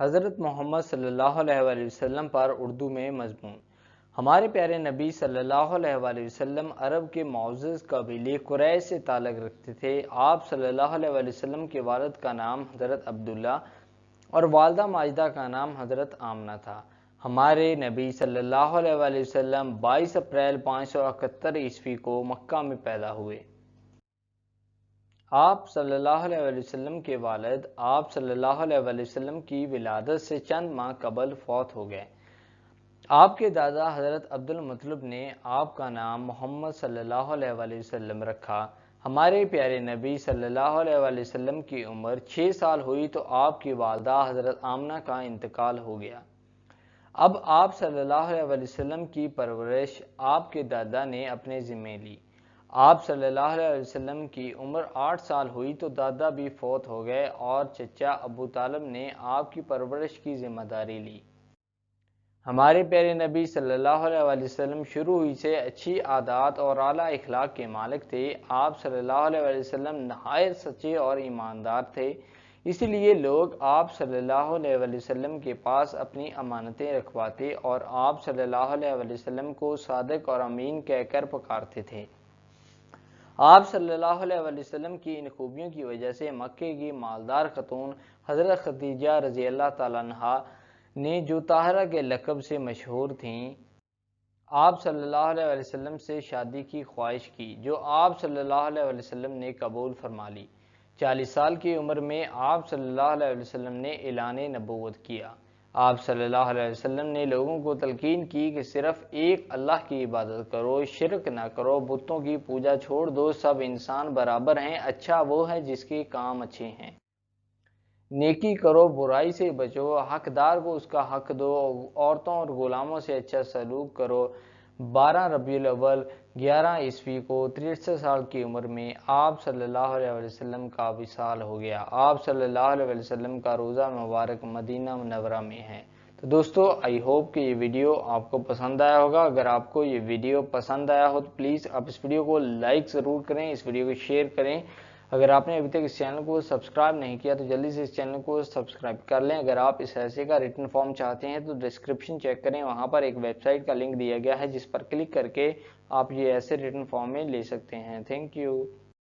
حضرت محمد صلی اللہ علیہ وآلہ وسلم پر اردو میں مضمون۔ ہمارے پیارے نبی صلی اللہ علیہ وآلہ وسلم عرب کے معزز قبیلے قریش سے تعلق رکھتے تھے۔ آپ صلی اللہ علیہ وآلہ وسلم کے والد کا نام حضرت عبداللہ اور والدہ ماجدہ کا نام حضرت آمنہ تھا۔ ہمارے نبی صلی اللہ علیہ وآلہ وسلم 22 اپریل 571 عیسوی کو مکہ میں پیدا ہوئے۔ آپ صلی اللہ علیہ وآلہ وسلم کے والد آپ صلی اللہ علیہ وآلہ وسلم کی ولادت سے چند ماہ قبل فوت ہو گئے۔ آپ کے دادا حضرت عبد المطلب نے آپ کا نام محمد صلی اللہ علیہ وآلہ وسلم رکھا۔ ہمارے پیارے نبی صلی اللہ علیہ وآلہ وسلم کی عمر 6 سال ہوئی تو آپ کی والدہ حضرت آمنہ کا انتقال ہو گیا۔ اب آپ صلی اللہ علیہ وآلہ وسلم کی پرورش آپ کے دادا نے اپنے ذمہ لی۔ آپ صلی اللہ علیہ وسلم کی عمر 8 سال ہوئی تو دادا بھی فوت ہو گئے اور چچا ابو طالب نے آپ کی پرورش کی ذمہ داری لی۔ ہمارے پیارے نبی صلی اللہ علیہ وآلہ وسلم شروع ہی سے اچھی عادات اور اعلیٰ اخلاق کے مالک تھے۔ آپ صلی اللہ علیہ وآلہ وسلم نہایت سچے اور ایماندار تھے، اس لیے لوگ آپ صلی اللہ علیہ وآلہ وسلم کے پاس اپنی امانتیں رکھواتے اور آپ صلی اللہ علیہ وآلہ وسلم کو صادق اور امین کہہ کر پکارتے تھے۔ آپ صلی اللہ علیہ وآلہ وسلم کی ان خوبیوں کی وجہ سے مکے کی مالدار خاتون حضرت خدیجہ رضی اللہ تعالیٰ عنہا نے جو طاہرہ کے لقب سے مشہور تھیں، آپ صلی اللہ علیہ وآلہ وسلم سے شادی کی خواہش کی، جو آپ صلی اللہ علیہ وآلہ وسلم نے قبول فرما لی۔ 40 سال کی عمر میں آپ صلی اللہ علیہ وسلم نے اعلان نبوت کیا۔ آپ صلی اللہ علیہ وسلم نے لوگوں کو تلقین کی کہ صرف ایک اللہ کی عبادت کرو، شرک نہ کرو، بتوں کی پوجا چھوڑ دو، سب انسان برابر ہیں، اچھا وہ ہے جس کے کام اچھے ہیں۔ نیکی کرو، برائی سے بچو، حقدار کو اس کا حق دو، عورتوں اور غلاموں سے اچھا سلوک کرو۔ 12 ربیع الاول 11 عیسوی کو 63 سال کی عمر میں آپ صلی اللہ علیہ وسلم کا وصال ہو گیا۔ آپ صلی اللہ علیہ وسلم کا روضہ مبارک مدینہ منورہ میں ہے۔ تو دوستو آئی ہوپ کہ یہ ویڈیو آپ کو پسند آیا ہوگا۔ اگر آپ کو یہ ویڈیو پسند آیا ہو تو پلیز آپ اس ویڈیو کو لائک ضرور کریں، اس ویڈیو کو شیئر کریں۔ اگر آپ نے ابھی تک اس چینل کو سبسکرائب نہیں کیا تو جلدی سے اس چینل کو سبسکرائب کر لیں۔ اگر آپ اس ایسے کا ریٹن فارم چاہتے ہیں تو ڈسکرپشن چیک کریں، وہاں پر ایک ویب سائٹ کا لنک دیا گیا ہے جس پر کلک کر کے آپ یہ ایسے ریٹن فارم میں لے سکتے ہیں۔ Thank you.